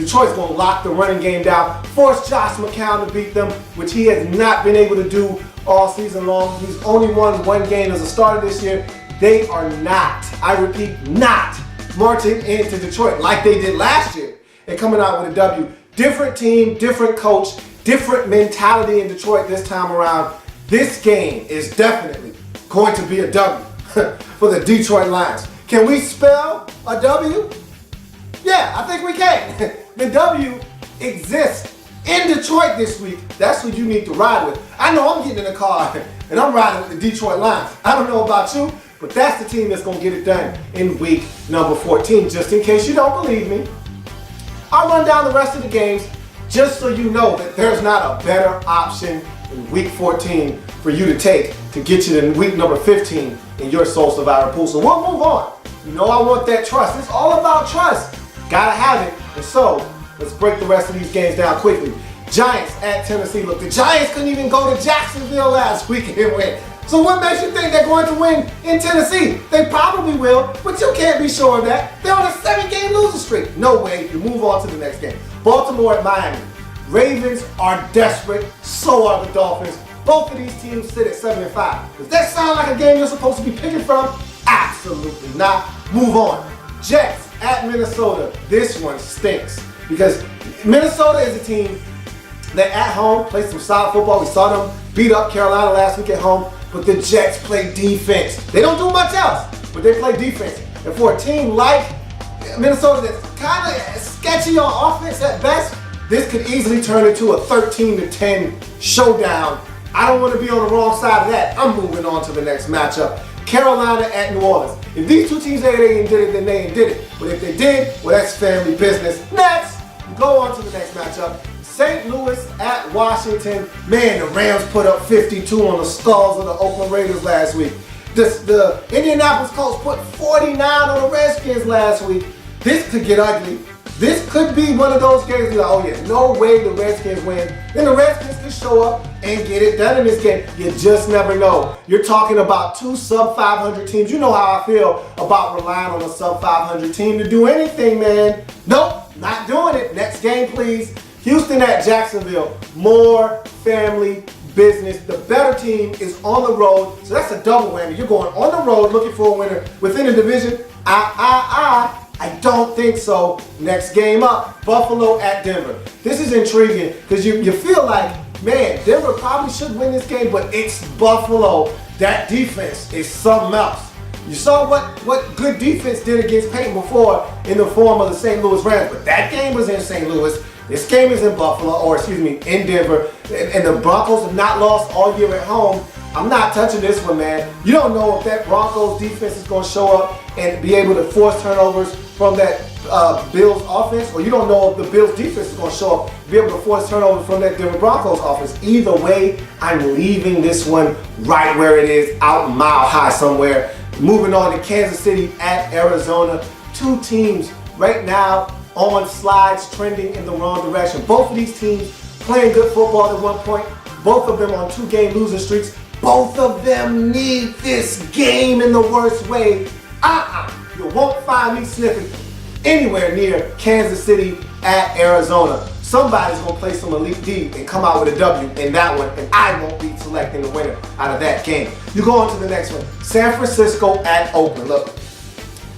Detroit's going to lock the running game down, force Josh McCown to beat them, which he has not been able to do all season long. He's only won one game as a starter this year. They are not, I repeat, not marching into Detroit like they did last year and coming out with a W. Different team, different coach, different mentality in Detroit this time around. This game is definitely going to be a W for the Detroit Lions. Can we spell a W? Yeah, I think we can. The W exists in Detroit this week. That's who you need to ride with. I know I'm getting in the car and I'm riding with the Detroit Lions. I don't know about you, but that's the team that's going to get it done in week number 14. Just in case you don't believe me, I'll run down the rest of the games just so you know that there's not a better option in week 14 for you to take to get you to week number 15 in your Soul Survivor pool. So we'll move on. You know I want that trust. It's all about trust. Gotta have it. And so, let's break the rest of these games down quickly. Giants at Tennessee. Look, the Giants couldn't even go to Jacksonville last week and win. So what makes you think they're going to win in Tennessee? They probably will, but you can't be sure of that. They're on a 7-game losing streak. No way. You move on to the next game. Baltimore at Miami. Ravens are desperate. So are the Dolphins. Both of these teams sit at 7-5. Does that sound like a game you're supposed to be picking from? Absolutely not. Move on. Jets at Minnesota. This one stinks because Minnesota is a team that at home plays some solid football. We saw them beat up Carolina last week at home, but the Jets play defense. They don't do much else, but they play defense. And for a team like Minnesota that's kind of sketchy on offense at best, this could easily turn into a 13-10 showdown. I don't want to be on the wrong side of that. I'm moving on to the next matchup. Carolina at New Orleans. If these two teams say they ain't did it, then they ain't did it. But if they did, well, that's family business. Next, go on to the next matchup. St. Louis at Washington. Man, the Rams put up 52 on the skulls of the Oakland Raiders last week. The Indianapolis Colts put 49 on the Redskins last week. This could get ugly. This could be one of those games where, oh yeah, no way the Redskins win. Then the Redskins can show up and get it done in this game. You just never know. You're talking about two sub-500 teams. You know how I feel about relying on a sub-500 team to do anything, man. Nope, not doing it. Next game, please. Houston at Jacksonville. More family business. The better team is on the road, so that's a double whammy. You're going on the road looking for a winner within the division. I don't think so. Next game up, Buffalo at Denver. This is intriguing because you feel like, man, Denver probably should win this game, but it's Buffalo. That defense is something else. You saw what good defense did against Peyton before in the form of the St. Louis Rams, but that game was in St. Louis. This game is in Buffalo, or excuse me, in Denver, and the Broncos have not lost all year at home. I'm not touching this one, man. You don't know if that Broncos defense is going to show up and be able to force turnovers from that Bills offense, or you don't know if the Bills defense is going to show up, be able to force turnovers from that Denver Broncos offense. Either way, I'm leaving this one right where it is, out mile high somewhere. Moving on to Kansas City at Arizona. Two teams right now on slides trending in the wrong direction. Both of these teams playing good football at one point. Both of them on 2-game losing streaks. Both of them need this game in the worst way. You won't find me sniffing anywhere near Kansas City at Arizona. Somebody's going to play some Elite D and come out with a W in that one, and I won't be selecting the winner out of that game. You go on to the next one. San Francisco at Oakland. Look,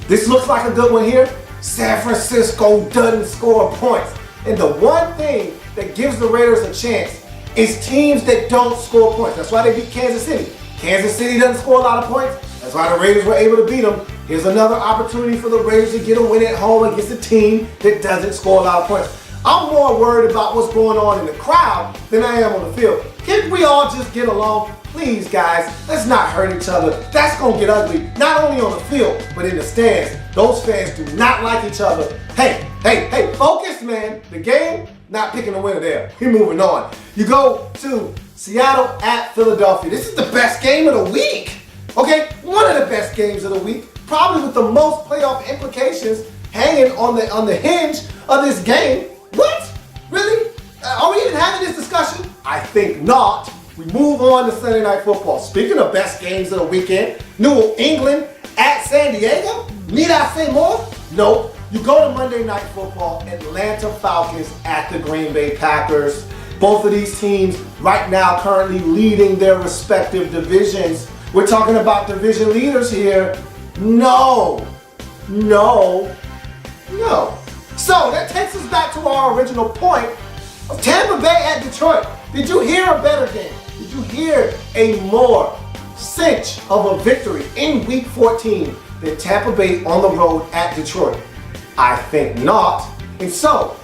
this looks like a good one here. San Francisco doesn't score points. And the one thing that gives the Raiders a chance is teams that don't score points. That's why they beat Kansas City. Kansas City doesn't score a lot of points. That's why the Raiders were able to beat them. Here's another opportunity for the Raiders to get a win at home against a team that doesn't score a lot of points. I'm more worried about what's going on in the crowd than I am on the field. Can't we all just get along? Please, guys, let's not hurt each other. That's going to get ugly, not only on the field, but in the stands. Those fans do not like each other. Hey, focus, man. The game, not picking a winner there. We're moving on. You go to Seattle at Philadelphia. This is the best game of the week. Okay, one of the best games of the week, probably with the most playoff implications hanging on the hinge of this game. What? Really? Are we even having this discussion? I think not. We move on to Sunday Night Football. Speaking of best games of the weekend, New England at San Diego. Need I say more? Nope. You go to Monday Night Football, Atlanta Falcons at the Green Bay Packers. Both of these teams right now currently leading their respective divisions. We're talking about division leaders here. No. So that takes us back to our original point of Tampa Bay at Detroit. Did you hear a better game? Did you hear a more cinch of a victory in Week 14 than Tampa Bay on the road at Detroit? I think not. And so,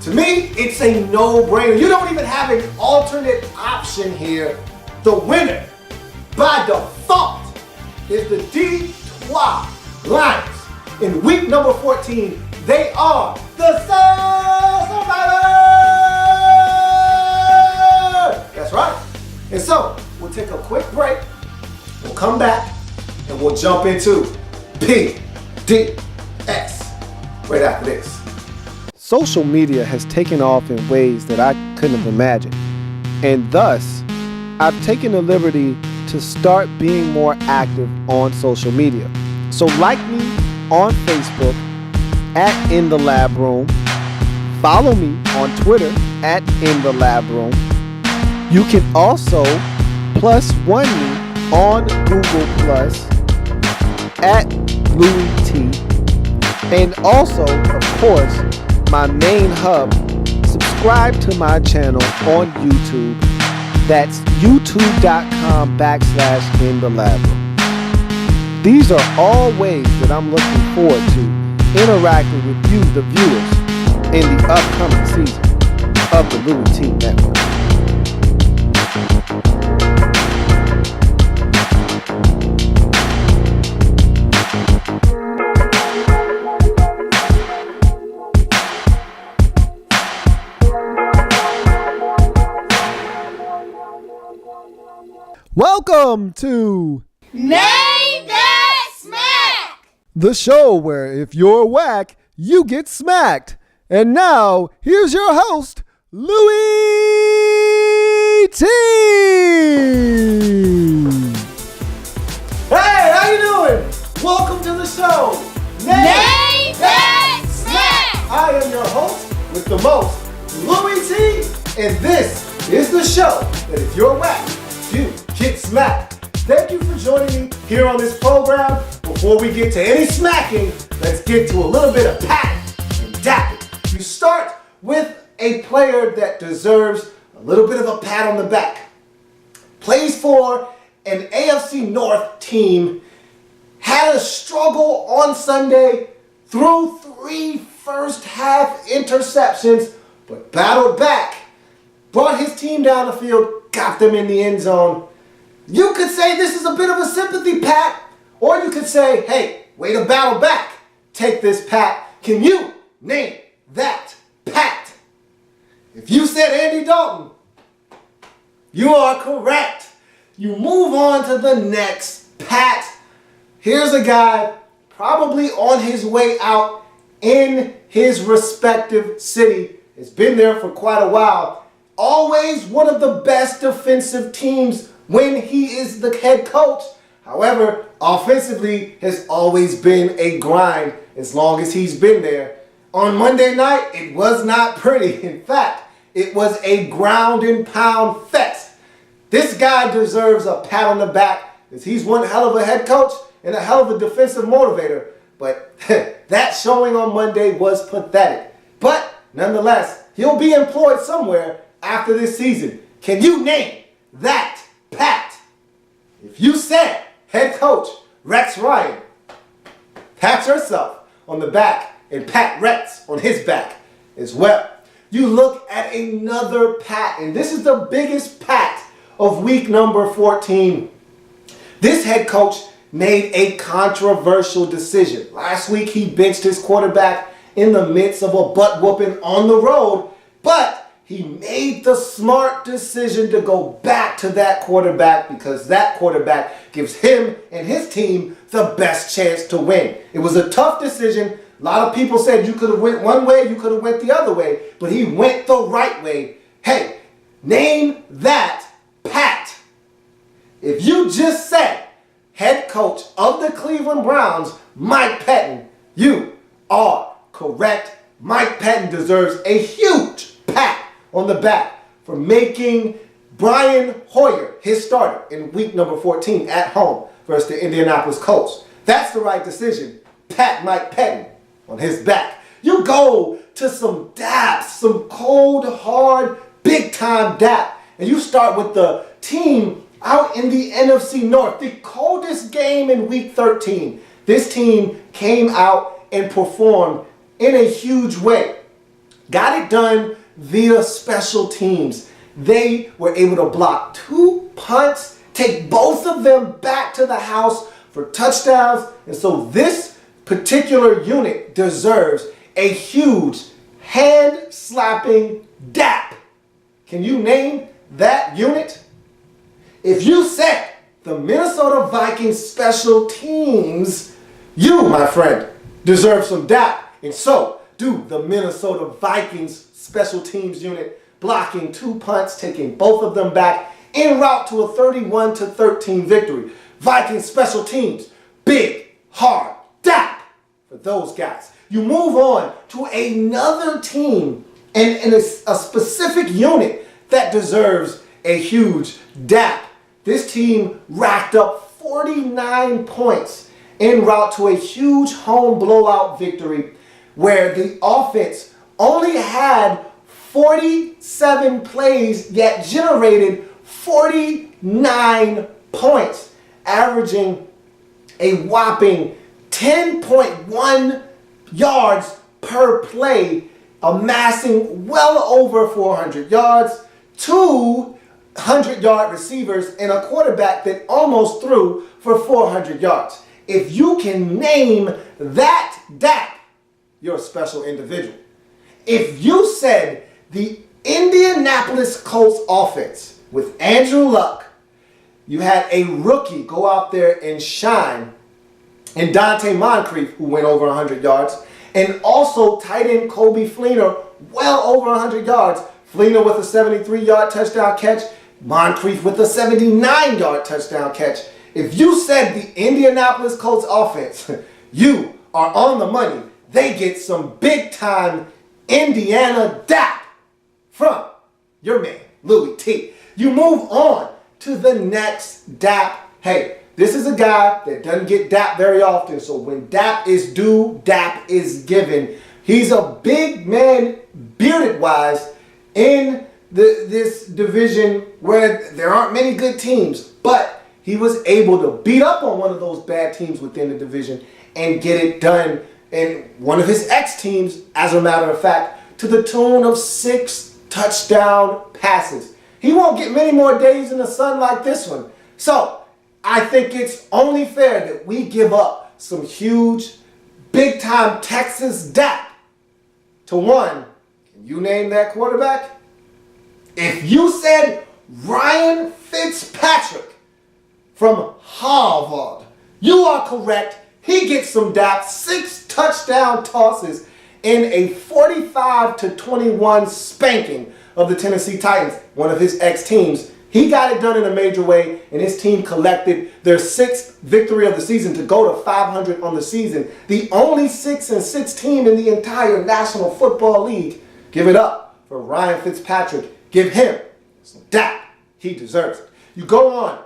to me, it's a no-brainer. You don't even have an alternate option here. The winner, by default, is the Detroit Lions. In week number 14, they are the Survivor! That's right. And so, we'll take a quick break. We'll come back, and we'll jump into PDX right after this. Social media has taken off in ways that I couldn't have imagined. And thus, I've taken the liberty to start being more active on social media. So like me on Facebook at In the Lab Room. Follow me on Twitter at In the Lab Room. You can also +1 me on Google Plus at Louie T. And also, of course, my main hub, subscribe to my channel on YouTube. That's youtube.com/In the Lab Room. These are all ways that I'm looking forward to interacting with you, the viewers, in the upcoming season of the Louie T Network. Welcome to Name That Smack! the show where if you're whack, you get smacked. And now, here's your host, Louie T. Hey, how you doing? Welcome to the show. Name That Smack! I am your host with the most, Louie T. And this is the show that if you're whack, you get smacked. Thank you for joining me here on this program. Before we get to any smacking, let's get to a little bit of patting and dapping. You start with a player that deserves a little bit of a pat on the back. Plays for an AFC North team, had a struggle on Sunday, threw 3 first-half interceptions, but battled back, brought his team down the field, got them in the end zone. You could say this is a bit of a sympathy pat, or you could say, hey, way to battle back. Take this pat. Can you name that pat? If you said Andy Dalton, you are correct. You move on to the next pat. Here's a guy probably on his way out in his respective city. Has been there for quite a while. Always one of the best defensive teams when he is the head coach. However, offensively has always been a grind as long as he's been there. On Monday night, it was not pretty. In fact, it was a ground and pound fest. This guy deserves a pat on the back because he's one hell of a head coach and a hell of a defensive motivator. But that showing on Monday was pathetic. But nonetheless, he'll be employed somewhere after this season. Can you name that pat? If you said head coach Rex Ryan, pat yourself on the back and pat Rex on his back as well. You look at another pat, and this is the biggest pat of week number 14. This head coach made a controversial decision. Last week he benched his quarterback in the midst of a butt whooping on the road, but he made the smart decision to go back to that quarterback because that quarterback gives him and his team the best chance to win. It was a tough decision. A lot of people said you could have went one way, you could have went the other way, but he went the right way. Hey, name that pat. If you just said head coach of the Cleveland Browns, Mike Pettin, you are correct. Mike Pettin deserves a huge pat on the back for making Brian Hoyer his starter in week number 14 at home versus the Indianapolis Colts. That's the right decision. Pat Mike Pettin on his back. You go to some Daps, some cold, hard, big-time Dap, and you start with the team out in the NFC North, the coldest game in week 13. This team came out and performed in a huge way. Got it done via special teams. They were able to block 2 punts, take both of them back to the house for touchdowns. And so this particular unit deserves a huge hand-slapping dap. Can you name that unit? If you said the Minnesota Vikings special teams, you, my friend, deserve some dap. And so do the Minnesota Vikings special teams unit, blocking 2 punts, taking both of them back en route to a 31-13 victory. Vikings special teams, big, hard, dap for those guys. You move on to another team and a specific unit that deserves a huge dap. This team racked up 49 points en route to a huge home blowout victory where the offense only had 47 plays yet generated 49 points, averaging a whopping 10.1 yards per play, amassing well over 400 yards, 200-yard receivers, and a quarterback that almost threw for 400 yards. If you can name that dap, you're a special individual. If you said the Indianapolis Colts offense with Andrew Luck, you had a rookie go out there and shine, and Dante Moncrief, who went over 100 yards, and also tight end Kobe Fleener, well over 100 yards. Fleener with a 73-yard touchdown catch, Moncrief with a 79-yard touchdown catch. If you said the Indianapolis Colts offense, you are on the money. They get some big-time Indiana dap from your man, Louie T. You move on to the next dap. Hey, this is a guy that doesn't get dap very often, so when dap is due, dap is given. He's a big man, bearded-wise, in this division where there aren't many good teams, but he was able to beat up on one of those bad teams within the division and get it done in one of his ex-teams, as a matter of fact, to the tune of 6 touchdown passes. He won't get many more days in the sun like this one. So I think it's only fair that we give up some huge, big-time Texas dap to one. Can you name that quarterback? If you said Ryan Fitzpatrick from Harvard, you are correct. He gets some dap, 6 touchdown tosses in a 45-21 spanking of the Tennessee Titans, one of his ex-teams. He got it done in a major way, and his team collected their 6th victory of the season to go to 500 on the season. The only 6-6 team in the entire National Football League. Give it up for Ryan Fitzpatrick. Give him some dap. He deserves it. You go on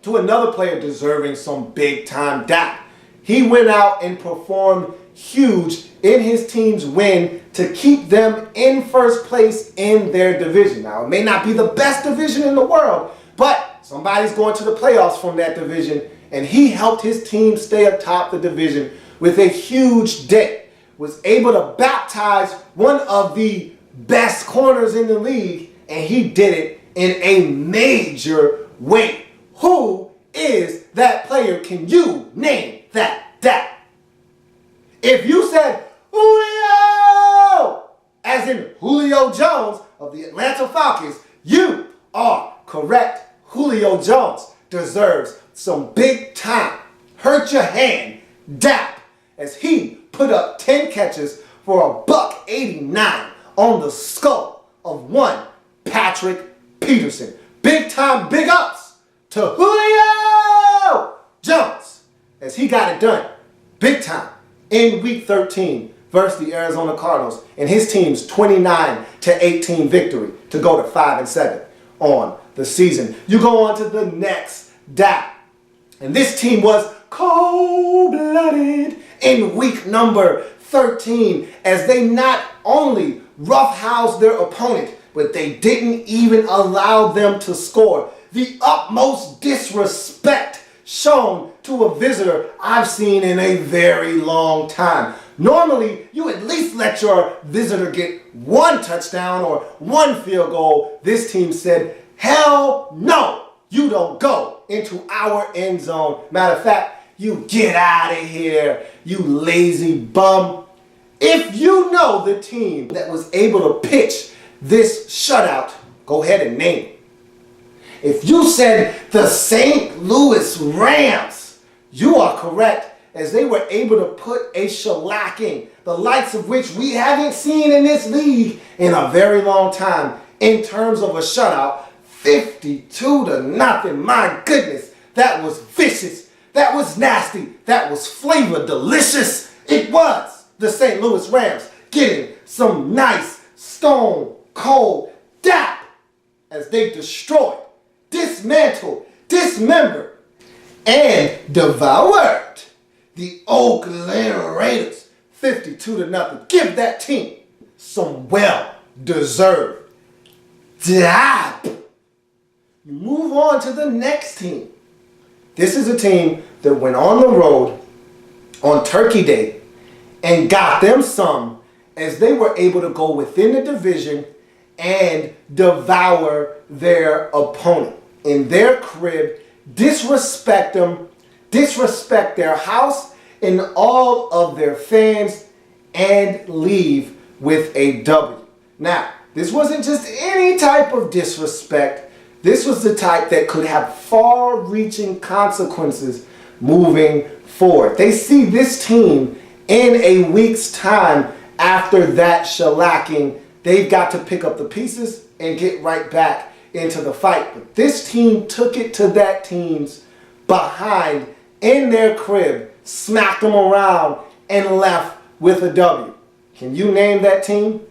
to another player deserving some big-time dap. He went out and performed huge in his team's win to keep them in first place in their division. Now, it may not be the best division in the world, but somebody's going to the playoffs from that division, and he helped his team stay atop the division with a huge day. Was able to baptize one of the best corners in the league, and he did it in a major way. Who is that player? Can you name that dap? If you said Julio, as in Julio Jones of the Atlanta Falcons, you are correct. Julio Jones deserves some big time, hurt your hand dap as he put up 10 catches for $189 on the skull of one Patrick Peterson. Big time big ups to Julio Jones as he got it done. Big time in Week 13 versus the Arizona Cardinals and his team's 29-18 victory to go to 5-7 on the season. You go on to the next DAP, and this team was cold-blooded in week number 13 as they not only roughhoused their opponent, but they didn't even allow them to score. The utmost disrespect shown to a visitor I've seen in a very long time. Normally, you at least let your visitor get one touchdown or one field goal. This team said, hell no, you don't go into our end zone. Matter of fact, you get out of here, you lazy bum. If you know the team that was able to pitch this shutout, go ahead and name it. If you said the St. Louis Rams, you are correct, as they were able to put a shellacking, the likes of which we haven't seen in this league in a very long time in terms of a shutout, 52-0. My goodness, that was vicious, that was nasty, that was flavor delicious. It was the St. Louis Rams getting some nice stone cold dap as they destroyed, dismantled, dismembered, and devoured the Oakland Raiders 52-0. Give that team some well-deserved dap. You move on to the next team. This is a team that went on the road on Turkey Day and got them some as they were able to go within the division and devour their opponent in their crib, disrespect them, disrespect their house and all of their fans, and leave with a W. Now, this wasn't just any type of disrespect. This was the type that could have far-reaching consequences moving forward. They see this team in a week's time after that shellacking. They've got to pick up the pieces and get right back into the fight. But this team took it to that team's behind in their crib, smacked them around, and left with a W. Can you name that team?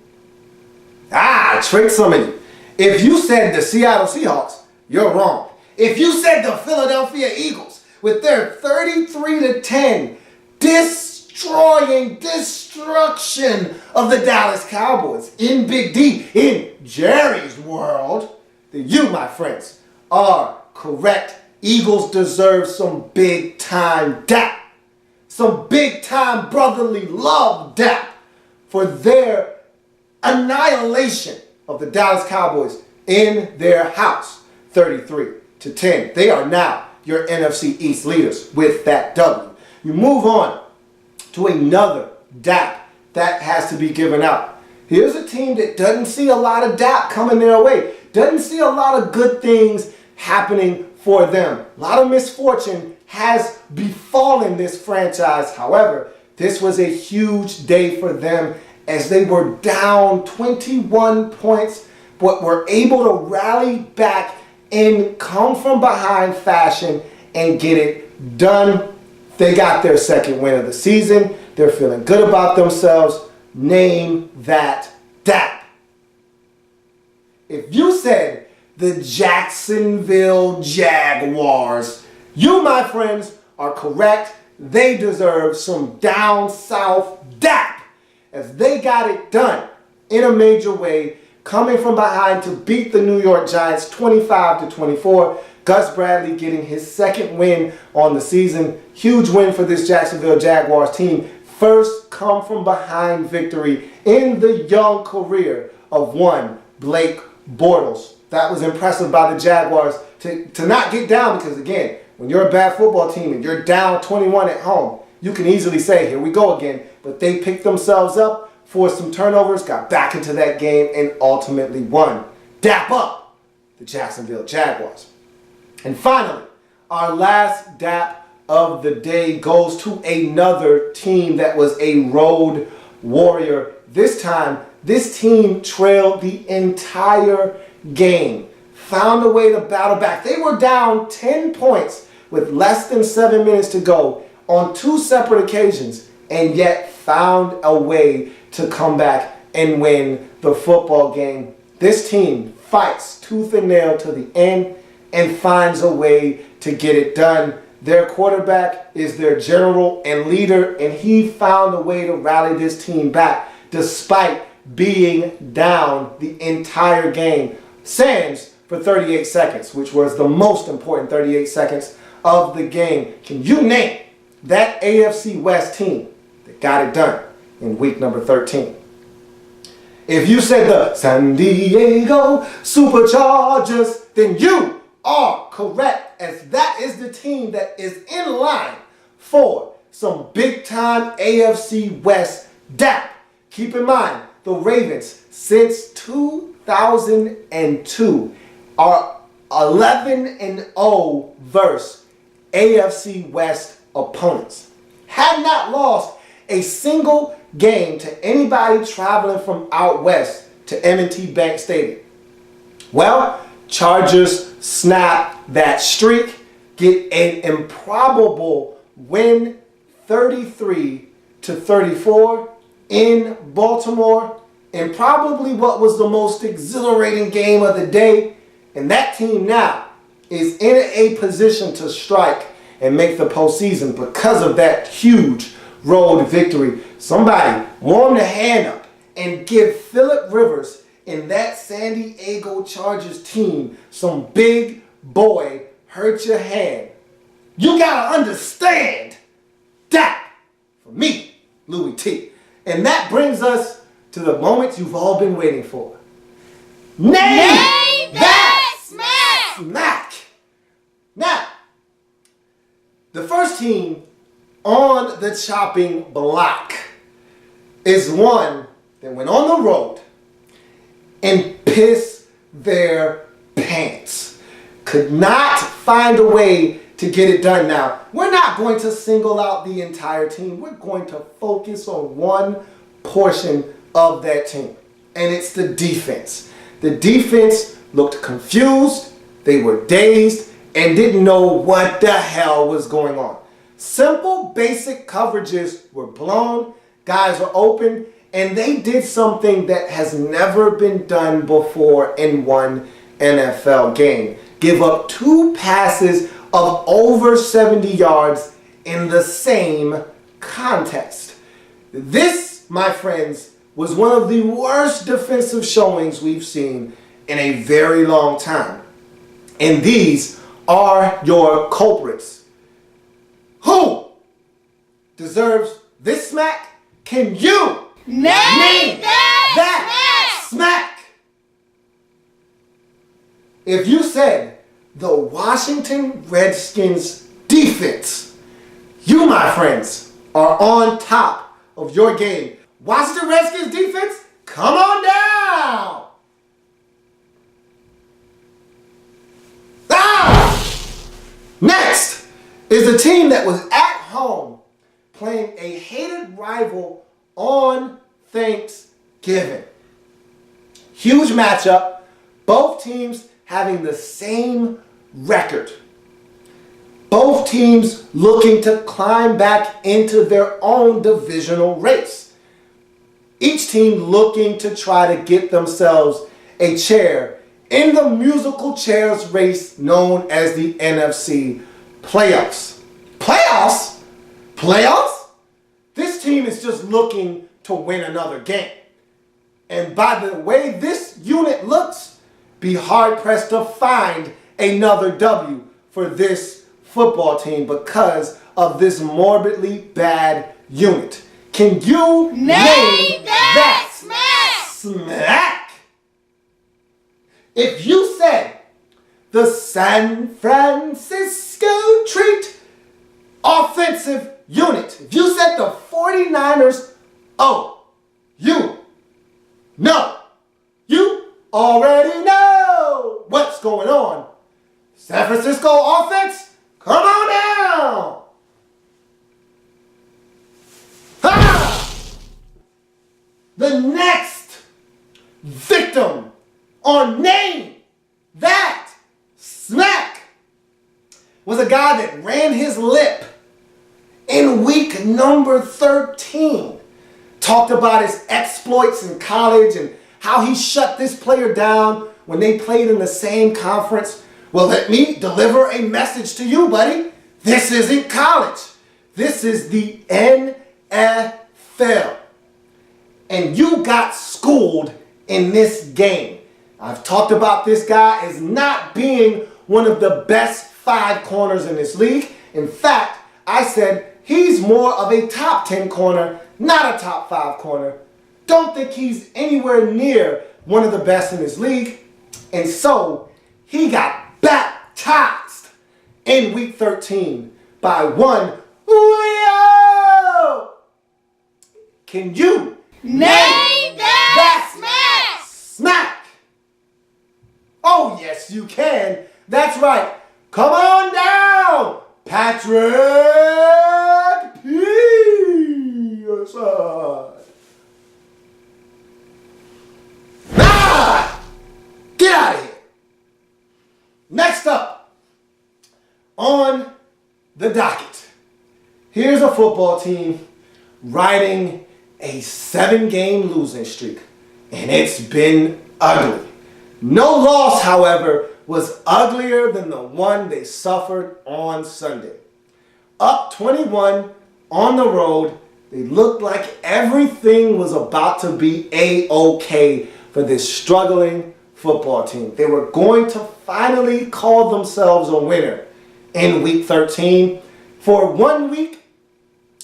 Trick some of you. If you said the Seattle Seahawks, you're wrong. If you said the Philadelphia Eagles with their 33-10 destruction of the Dallas Cowboys in Big D, in Jerry's world, then you, my friends, are correct. Eagles deserve some big-time dap. Some big-time brotherly love dap for their annihilation of the Dallas Cowboys in their house, 33-10. They are now your NFC East leaders with that W. You move on to another dap that has to be given out. Here's a team that doesn't see a lot of dap coming their way. Doesn't see a lot of good things happening for them. A lot of misfortune has befallen this franchise. However, this was a huge day for them as they were down 21 points, but were able to rally back in come from behind fashion and get it done. They got their second win of the season. They're feeling good about themselves. Name that dap. If you said the Jacksonville Jaguars, you, my friends, are correct. They deserve some down south dap as they got it done in a major way, coming from behind to beat the New York Giants 25-24. Gus Bradley getting his second win on the season. Huge win for this Jacksonville Jaguars team. First come from behind victory in the young career of one Blake Bortles. That was impressive by the Jaguars to not get down, because again, when you're a bad football team and you're down 21 at home, you can easily say, here we go again. But they picked themselves up, forced some turnovers, got back into that game, and ultimately won. Dap up the Jacksonville Jaguars. And finally, our last dap of the day goes to another team that was a road warrior. This time, this team trailed the entire game, found a way to battle back. They were down 10 points with less than 7 minutes to go on two separate occasions and yet found a way to come back and win the football game. This team fights tooth and nail to the end and finds a way to get it done. Their quarterback is their general and leader, and he found a way to rally this team back despite being down the entire game. Sans for 38 seconds, which was the most important 38 seconds of the game. Can you name that AFC West team that got it done in week number 13? If you said the San Diego Superchargers, then you are correct, as that is the team that is in line for some big-time AFC West dap. Keep in mind, the Ravens, since 2002, are 11-0 versus AFC West opponents. Have not lost a single game to anybody traveling from out west to M&T Bank Stadium. Well, Chargers snap that streak, get an improbable win, 33-34 in Baltimore, and probably what was the most exhilarating game of the day. And that team now is in a position to strike and make the postseason because of that huge road victory. Somebody warm the hand up and give Phillip Rivers and that San Diego Chargers team some big boy hurt your hand. You gotta understand that for me, Louie T. And that brings us to the moment you've all been waiting for. Name that smack! Now, the first team on the chopping block is one that went on the road and pissed their pants. Could not find a way to get it done. Now, we're not going to single out the entire team. We're going to focus on one portion of that team, and it's the defense. The defense looked confused, they were dazed, and didn't know what the hell was going on. Simple, basic coverages were blown, guys were open, and they did something that has never been done before in one NFL game. Give up 2 passes of over 70 yards in the same contest. This, my friends, was one of the worst defensive showings we've seen in a very long time. And these are your culprits. Who deserves this smack? Can you name that smack? If you said the Washington Redskins defense, you, my friends, are on top of your game. Washington Redskins defense, come on down. Next is a team that was at home playing a hated rival on Thanksgiving. Huge matchup. Both teams having the same record. Both teams looking to climb back into their own divisional race. Each team looking to try to get themselves a chair in the musical chairs race known as the NFC playoffs. Playoffs? Playoffs? This team is just looking to win another game. And by the way this unit looks, be hard-pressed to find another W for this football team because of this morbidly bad unit. Can you name that smack? If you said the San Francisco Treat offensive unit, if you said the 49ers, oh, you already know what's going on. San Francisco offense, come on down. Ha! The next victim on Name That Smack was a guy that ran his lip in week number 13. Talked about his exploits in college and how he shut this player down when they played in the same conference. Well, let me deliver a message to you, buddy. This isn't college. This is the NFL. And you got schooled in this game. I've talked about this guy as not being one of the best 5 corners in this league. In fact, I said he's more of a top 10 corner, not a top 5 corner. Don't think he's anywhere near one of the best in this league. And so he got baptized in week 13 by one Louie. Can you Name that smack! Smack! Oh, yes, you can. That's right. Come on down, Patrick Peterson. Get out of here. Next up on the docket, here's a football team riding a 7-game losing streak, and it's been ugly. No loss, however, was uglier than the one they suffered on Sunday. Up 21 on the road, they looked like everything was about to be A-OK for this struggling football team. They were going to finally call themselves a winner in week 13. For 1 week,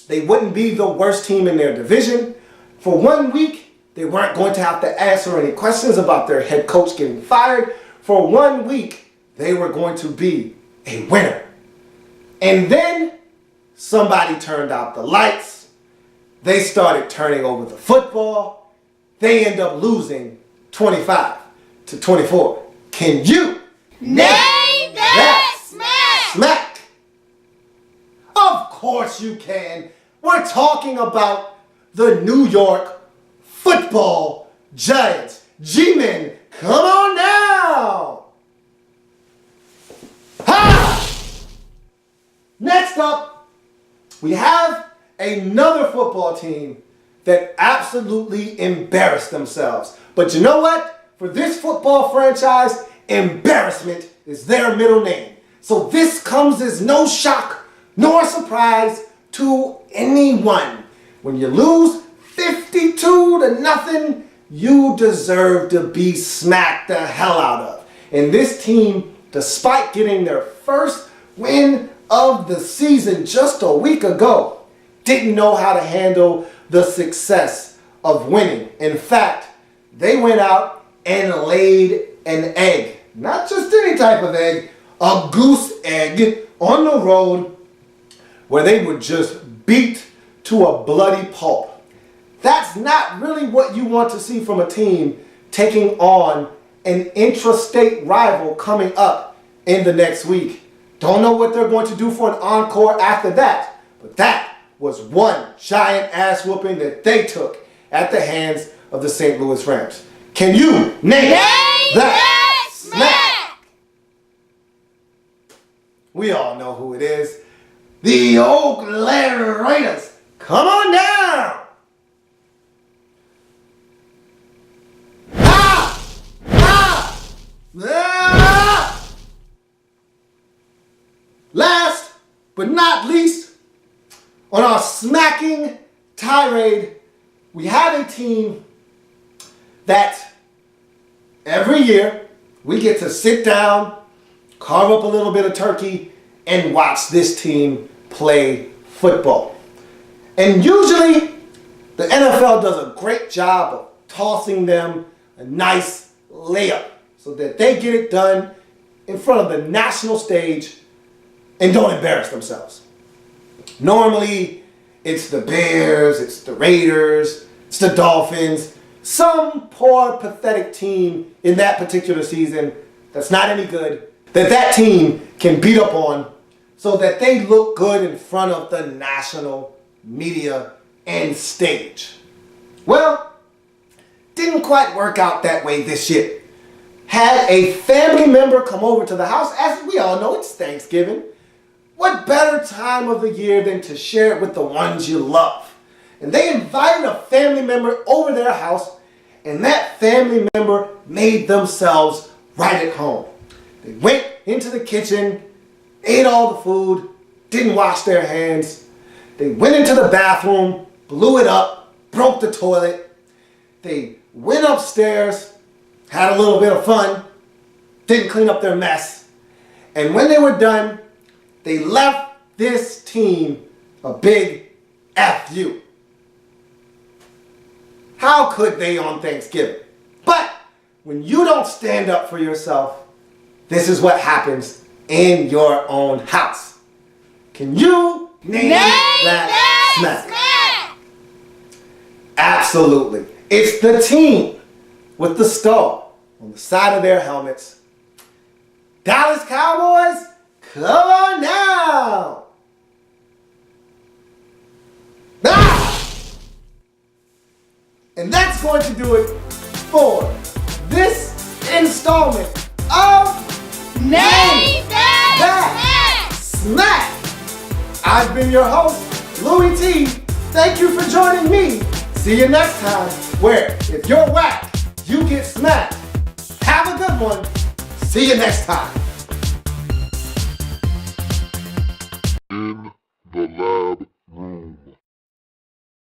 they wouldn't be the worst team in their division. For 1 week, they weren't going to have to answer any questions about their head coach getting fired. For 1 week, they were going to be a winner. And then somebody turned out the lights. They started turning over the football. They end up losing 25-24. Can you Name that smack! Smack? Of course you can. We're talking about the New York Football Giants. G-Men, come on down. Ha! Next up, we have another football team that absolutely embarrassed themselves. But you know what? For this football franchise, embarrassment is their middle name. So this comes as no shock nor surprise to anyone. When you lose 52-0, you deserve to be smacked the hell out of. And this team, despite getting their first win of the season just a week ago, didn't know how to handle the success of winning. In fact, they went out and laid an egg. Not just any type of egg, a goose egg on the road where they were just beat to a bloody pulp. That's not really what you want to see from a team taking on an intrastate rival coming up in the next week. Don't know what they're going to do for an encore after that, but that was one giant ass whooping that they took at the hands of the St. Louis Rams. Can you name that smack? We all know who it is. The Oakland Raiders. Come on down. Last but not least, on our smacking tirade, we have a team that every year we get to sit down, carve up a little bit of turkey, and watch this team play football. And usually the NFL does a great job of tossing them a nice layup so that they get it done in front of the national stage and don't embarrass themselves. Normally, it's the Bears, it's the Raiders, it's the Dolphins, some poor, pathetic team in that particular season that's not any good, that team can beat up on so that they look good in front of the national media and stage. Well, didn't quite work out that way this year. Had a family member come over to the house, as we all know, it's Thanksgiving. what better time of the year than to share it with the ones you love? And they invited a family member over their house, and that family member made themselves right at home. They went into the kitchen, ate all the food, didn't wash their hands. They went into the bathroom, blew it up, broke the toilet. They went upstairs, had a little bit of fun, didn't clean up their mess. And when they were done, they left this team a big F you. How could they on Thanksgiving? But when you don't stand up for yourself, this is what happens in your own house. Can you name that smack? Absolutely. It's the team with the star on the side of their helmets. Dallas Cowboys, come on now! And that's going to do it for this installment of Name That Smack! I've been your host, Louie T. Thank you for joining me. See you next time, where if you're whack, you get smacked. Have a good one. See you next time.